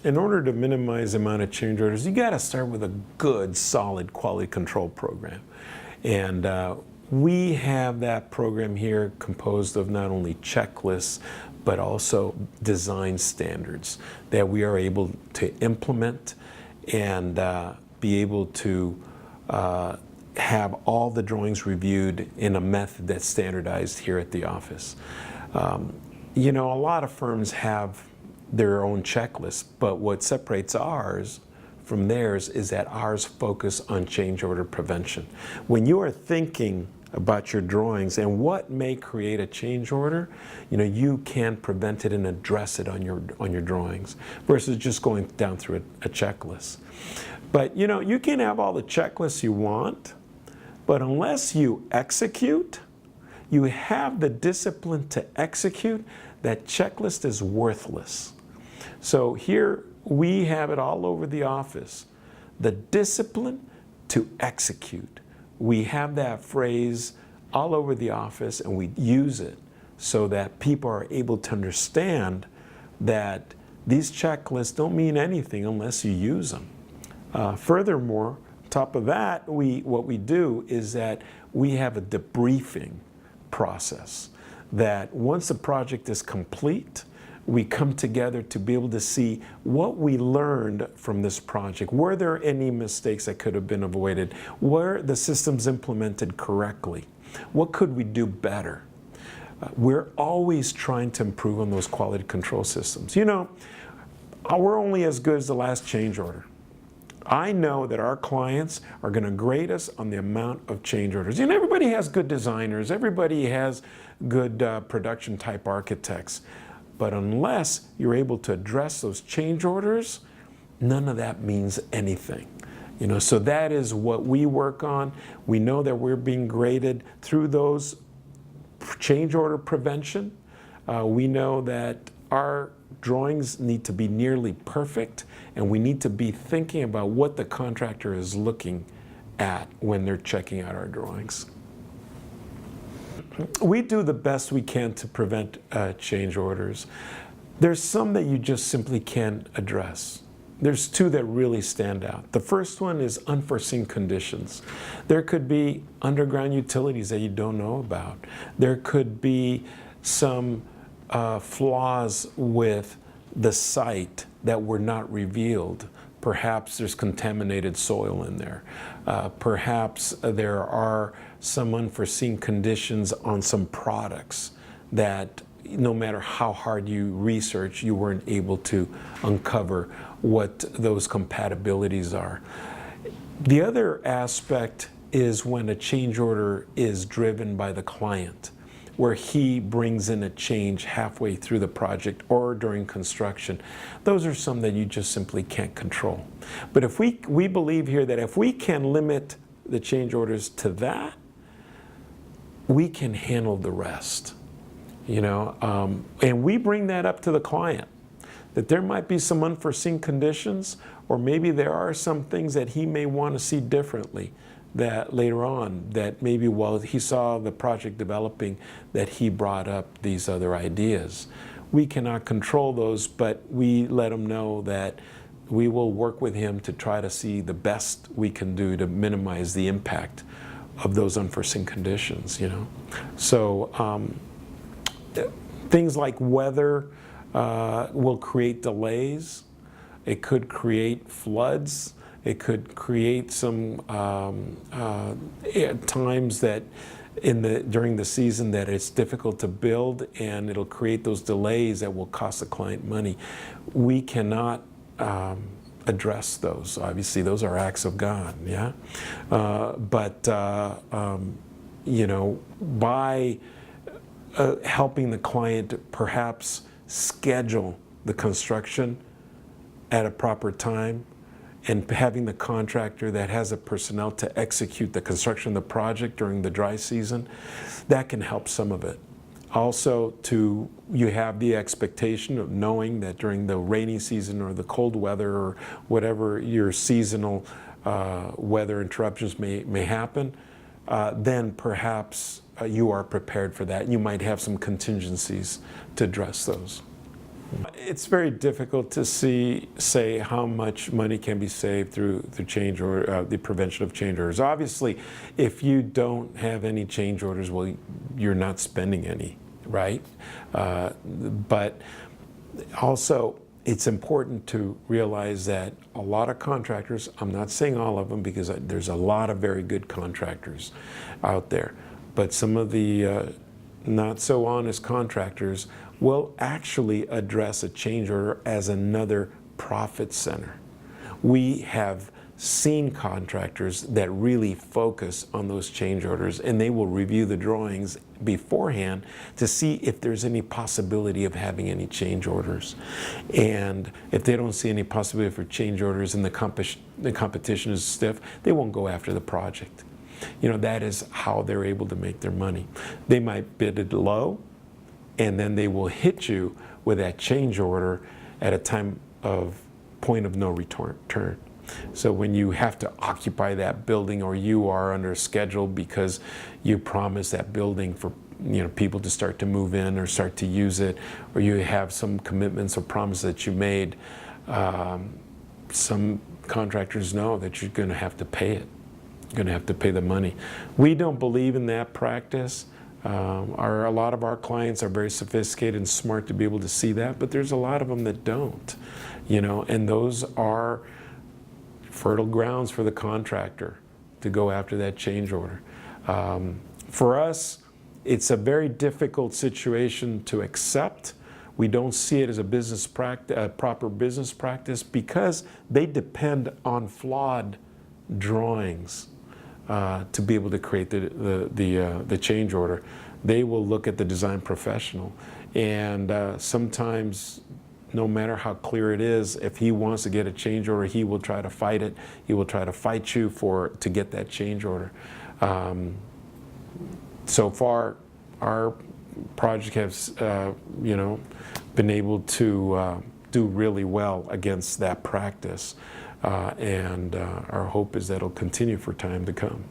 in order to minimize the amount of change orders, you got to start with a good, solid quality control program. And we have that program here composed of not only checklists, but also design standards that we are able to implement and be able to have all the drawings reviewed in a method that's standardized here at the office. You know, a lot of firms have their own checklists, but what separates ours from theirs is that ours focus on change order prevention. When you are thinking about your drawings and what may create a change order, you know, you can prevent it and address it on your drawings versus just going down through a checklist. But you know, you can have all the checklists you want, but unless you execute, you have the discipline to execute, that checklist is worthless. So here we have it all over the office. The discipline to execute. We have that phrase all over the office and we use it so that people are able to understand that these checklists don't mean anything unless you use them. Furthermore, on top of that, what we do is that we have a debriefing process that once the project is complete, we come together to be able to see what we learned from this project. Were there any mistakes that could have been avoided? Were the systems implemented correctly? What could we do better? We're always trying to improve on those quality control systems. You know, we're only as good as the last change order. I know that our clients are going to grade us on the amount of change orders. You know, everybody has good designers, everybody has good production type architects. But unless you're able to address those change orders, none of that means anything. You know, so that is what we work on. We know that we're being graded through those change order prevention. We know that our drawings need to be nearly perfect, and we need to be thinking about what the contractor is looking at when they're checking out our drawings. We do the best we can to prevent change orders. There's some that you just simply can't address. There's two that really stand out. The first one is unforeseen conditions. There could be underground utilities that you don't know about. There could be some flaws with the site that were not revealed. Perhaps there's contaminated soil in there. Perhaps there are some unforeseen conditions on some products that no matter how hard you research, you weren't able to uncover what those compatibilities are. The other aspect is when a change order is driven by the client, where he brings in a change halfway through the project or during construction. Those are some that you just simply can't control. But if we believe here that if we can limit the change orders to that, we can handle the rest, you know, and we bring that up to the client, that there might be some unforeseen conditions, or maybe there are some things that he may want to see differently that later on, that maybe while he saw the project developing, that he brought up these other ideas. We cannot control those, but we let him know that we will work with him to try to see the best we can do to minimize the impact of those unforeseen conditions, you know. So things like weather will create delays. It could create floods. It could create some times that during the season that it's difficult to build, and it'll create those delays that will cost the client money. We cannot address those. Obviously, those are acts of God, yeah? You know, by helping the client perhaps schedule the construction at a proper time, and having the contractor that has the personnel to execute the construction of the project during the dry season, that can help some of it. Also, you have the expectation of knowing that during the rainy season or the cold weather or whatever your seasonal weather interruptions may happen, then perhaps you are prepared for that. You might have some contingencies to address those. It's very difficult to say how much money can be saved through the change or the prevention of change orders. Obviously, if you don't have any change orders, well, you're not spending any, right? But also, it's important to realize that a lot of contractors, I'm not saying all of them because there's a lot of very good contractors out there, but some of the not so honest contractors will actually address a change order as another profit center. We have seen contractors that really focus on those change orders, and they will review the drawings beforehand to see if there's any possibility of having any change orders. And if they don't see any possibility for change orders and the competition is stiff, they won't go after the project. You know, that is how they're able to make their money. They might bid it low, and then they will hit you with that change order at a time of point of no return. So when you have to occupy that building, or you are under a schedule because you promised that building for people to start to move in or start to use it, or you have some commitments or promises that you made, some contractors know that you're going to have to pay it. You're going to have to pay the money. We don't believe in that practice. A lot of our clients are very sophisticated and smart to be able to see that, but there's a lot of them that don't, and those are fertile grounds for the contractor to go after that change order. For us, it's a very difficult situation to accept. We don't see it as a proper business practice because they depend on flawed drawings to be able to create the change order. They will look at the design professional, and sometimes, no matter how clear it is, if he wants to get a change order, he will try to fight it. He will try to fight you to get that change order. So far, our project has been able to do really well against that practice. And our hope is that it'll continue for time to come.